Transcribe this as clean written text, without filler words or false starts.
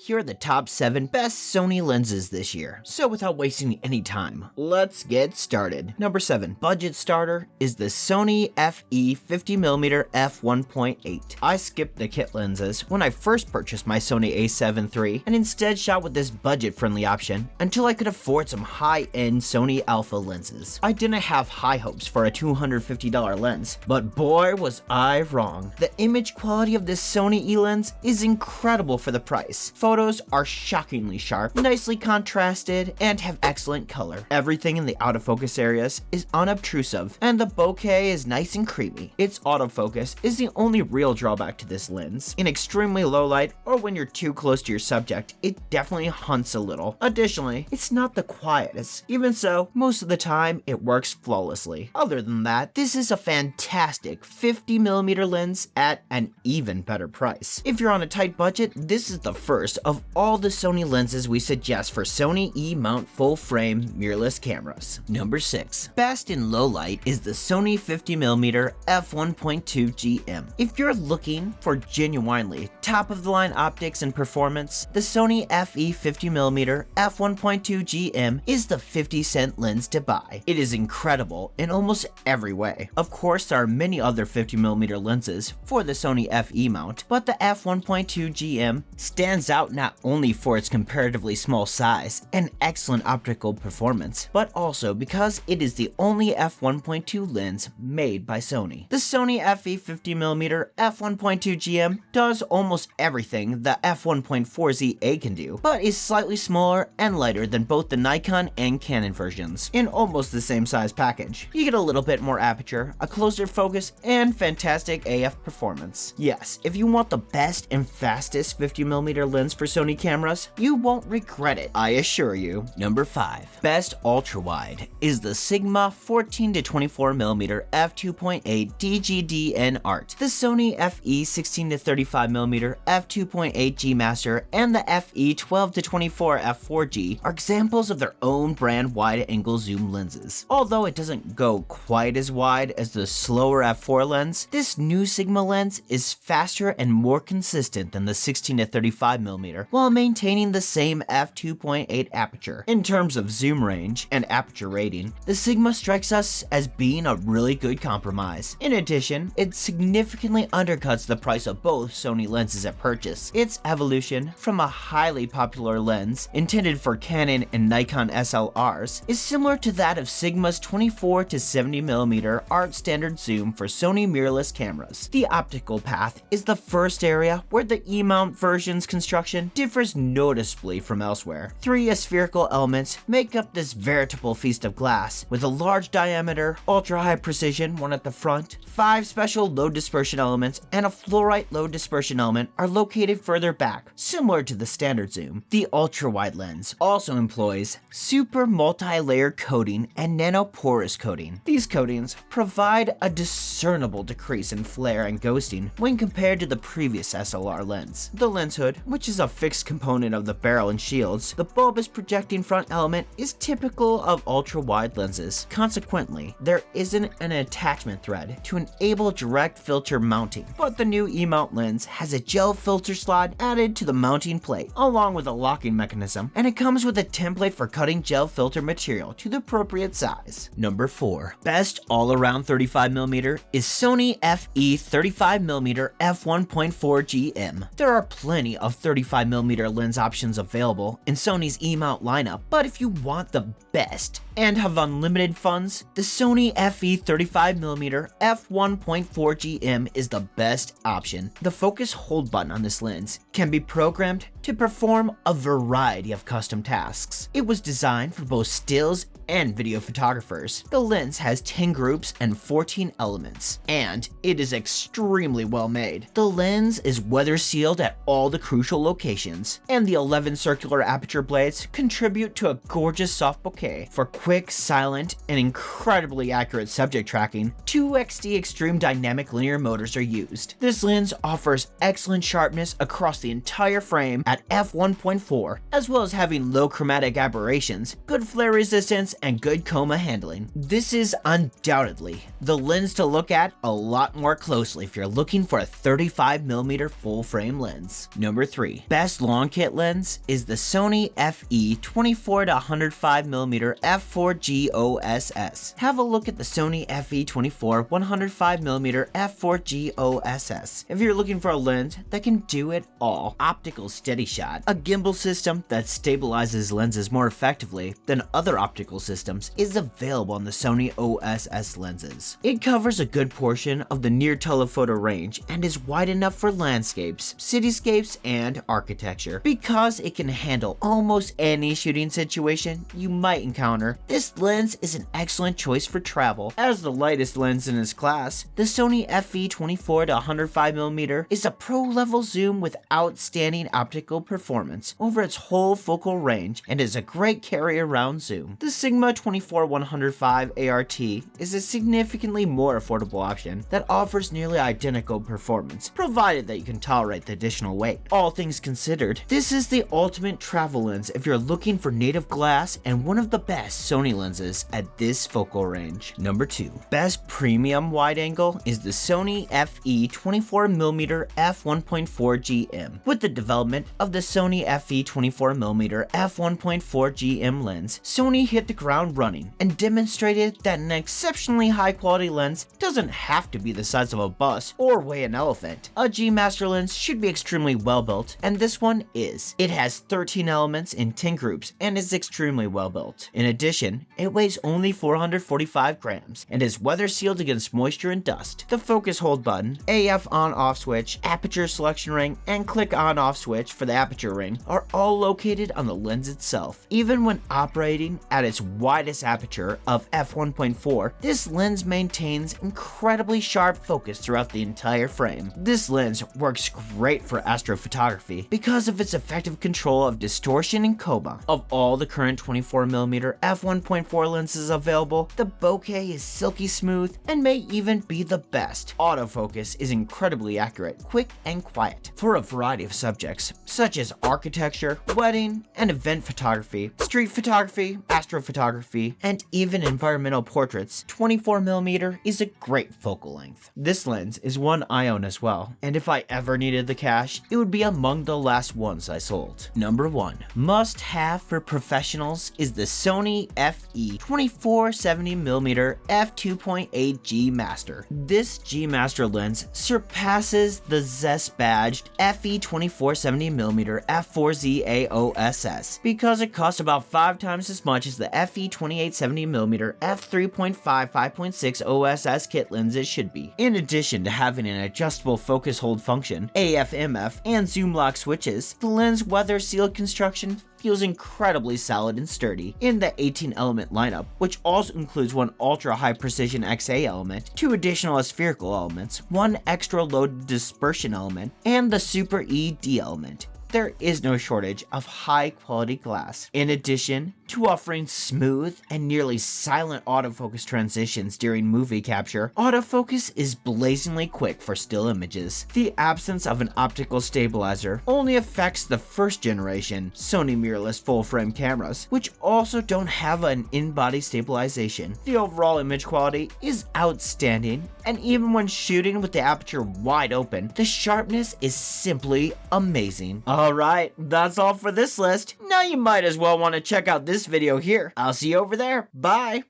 here are the top 7 best Sony lenses this year. So without wasting any time, let's get started. Number 7, budget starter is the Sony FE 50mm f1.8. I skipped the kit lenses when I first purchased my Sony a7 III and instead shot with this budget-friendly option until I could afford some high-end Sony Alpha lenses. I didn't have high hopes for a $250 lens, but boy was I wrong. The image quality of this Sony E-lens is incredible for the price. Photos are shockingly sharp, nicely contrasted, and have excellent color. Everything in the autofocus areas is unobtrusive, and the bokeh is nice and creamy. Its autofocus is the only real drawback to this lens. In extremely low light, or when you're too close to your subject, it definitely hunts a little. Additionally, it's not the quietest. Even so, most of the time, it works flawlessly. Other than that, this is a fantastic 50mm lens at an even better price. If you're on a tight budget, this is the first of all the Sony lenses we suggest for Sony E-mount full-frame mirrorless cameras. Number 6. Best in low light is the Sony 50mm f1.2 GM. If you're looking for genuinely top-of-the-line optics and performance, the Sony FE 50mm f1.2 GM is the 50-cent lens to buy. It is incredible in almost every way. Of course, there are many other 50mm lenses for the Sony FE mount, but the f1.2 GM stands out not only for its comparatively small size and excellent optical performance, but also because it is the only f1.2 lens made by Sony. The Sony FE 50mm f1.2 GM does almost everything the f1.4 can do, but is slightly smaller and lighter than both the Nikon and Canon versions, in almost the same size package. You get a little bit more aperture, a closer focus, and fantastic AF performance. Yes, if you want the best and fastest 50mm lens for Sony cameras, you won't regret it, I assure you. Number 5. Best ultra-wide is the Sigma 14-24mm f2.8 DGDN Art. The Sony FE 16-35mm f2.8 G Master and the FE 12-24 f4G are examples of their own brand wide-angle zoom lenses. Although it doesn't go quite as wide as the slower f4 lens, this new Sigma lens is faster and more consistent than the 16-35mm while maintaining the same f2.8 aperture. In terms of zoom range and aperture rating, the Sigma strikes us as being a really good compromise. In addition, it significantly undercuts the price of both Sony lenses at purchase. Its evolution from a highly popular lens intended for Canon and Nikon SLRs is similar to that of Sigma's 24-70mm art standard zoom for Sony mirrorless cameras. The optical path is the first area where the E-mount version's construction differs noticeably from elsewhere. 3 aspherical elements make up this veritable feast of glass, with a large diameter, ultra-high precision one at the front. 5 special low dispersion elements and a fluorite low dispersion element are located further back, similar to the standard zoom. The ultra-wide lens also employs super multi-layer coating and nanoporous coating. These coatings provide a discernible decrease in flare and ghosting when compared to the previous SLR lens. The lens hood, which is a fixed component of the barrel and shields, the bulbous projecting front element is typical of ultra-wide lenses. Consequently, there isn't an attachment thread to enable direct filter mounting, but the new E-mount lens has a gel filter slot added to the mounting plate, along with a locking mechanism, and it comes with a template for cutting gel filter material to the appropriate size. Number 4. Best all-around 35mm is Sony FE 35mm f1.4 GM. There are plenty of 35mm lens options available in Sony's E-mount lineup, but if you want the best and have unlimited funds, the Sony FE 35mm f1.4 GM is the best option. The focus hold button on this lens can be programmed to perform a variety of custom tasks. It was designed for both stills and video photographers. The lens has 10 groups and 14 elements, and it is extremely well made. The lens is weather sealed at all the crucial locations, and the 11 circular aperture blades contribute to a gorgeous soft bokeh. For quick, silent, and incredibly accurate subject tracking, 2XD extreme dynamic linear motors are used. This lens offers excellent sharpness across the entire frame at at f1.4, as well as having low chromatic aberrations, good flare resistance, and good coma handling. This is undoubtedly the lens to look at a lot more closely if you're looking for a 35mm full-frame lens. Number 3. Best long kit lens is the Sony FE 24-105mm f4 G OSS. Have a look at the Sony FE 24-105mm f4 G OSS if you're looking for a lens that can do it all. Optical steady shot, a gimbal system that stabilizes lenses more effectively than other optical systems, is available on the Sony OSS lenses. It covers a good portion of the near telephoto range and is wide enough for landscapes, cityscapes, and architecture. Because it can handle almost any shooting situation you might encounter, this lens is an excellent choice for travel. As the lightest lens in its class, the Sony FE 24-105mm is a pro-level zoom with outstanding optical performance over its whole focal range and is a great carry-around zoom. The Sigma 24-105 ART is a significantly more affordable option that offers nearly identical performance, provided that you can tolerate the additional weight. All things considered, this is the ultimate travel lens if you're looking for native glass and one of the best Sony lenses at this focal range. Number 2. Best premium wide angle is the Sony FE 24mm f1.4 GM. With the development of the Sony FE 24mm f1.4 GM lens, Sony hit the ground running and demonstrated that an exceptionally high quality lens doesn't have to be the size of a bus or weigh an elephant. A G Master lens should be extremely well built, and this one is. It has 13 elements in 10 groups and is extremely well built. In addition, it weighs only 445 grams and is weather sealed against moisture and dust. The focus hold button, AF on-off switch, aperture selection ring, and click on-off switch for the aperture ring are all located on the lens itself. Even when operating at its widest aperture of f1.4, this lens maintains incredibly sharp focus throughout the entire frame. This lens works great for astrophotography because of its effective control of distortion and coma. Of all the current 24mm f1.4 lenses available, the bokeh is silky smooth and may even be the best. Autofocus is incredibly accurate, quick, and quiet for a variety of subjects, such as architecture, wedding and event photography, street photography, astrophotography, and even environmental portraits. 24mm is a great focal length. This lens is one I own as well, and if I ever needed the cash, it would be among the last ones I sold. Number 1. Must have for professionals is the Sony FE 24-70mm f2.8 G Master. This G Master lens surpasses the ZESS badged FE 24-70mm f4Z AOSS because it costs about 5 times as much as the FE 28-70mm f3.5 5.6 OSS kit lenses should be. In addition to having an adjustable focus hold function, AF/MF, and zoom lock switches, the lens weather sealed construction feels incredibly solid and sturdy. In the 18 element lineup, which also includes one ultra high precision XA element, 2 additional spherical elements, 1 extra low dispersion element, and the Super ED element, there is no shortage of high quality glass. In addition to offering smooth and nearly silent autofocus transitions during movie capture, autofocus is blazingly quick for still images. The absence of an optical stabilizer only affects the first generation Sony mirrorless full-frame cameras, which also don't have an in-body stabilization. The overall image quality is outstanding, and even when shooting with the aperture wide open, the sharpness is simply amazing. Alright, that's all for this list. Now you might as well want to check out this video here. I'll see you over there. Bye!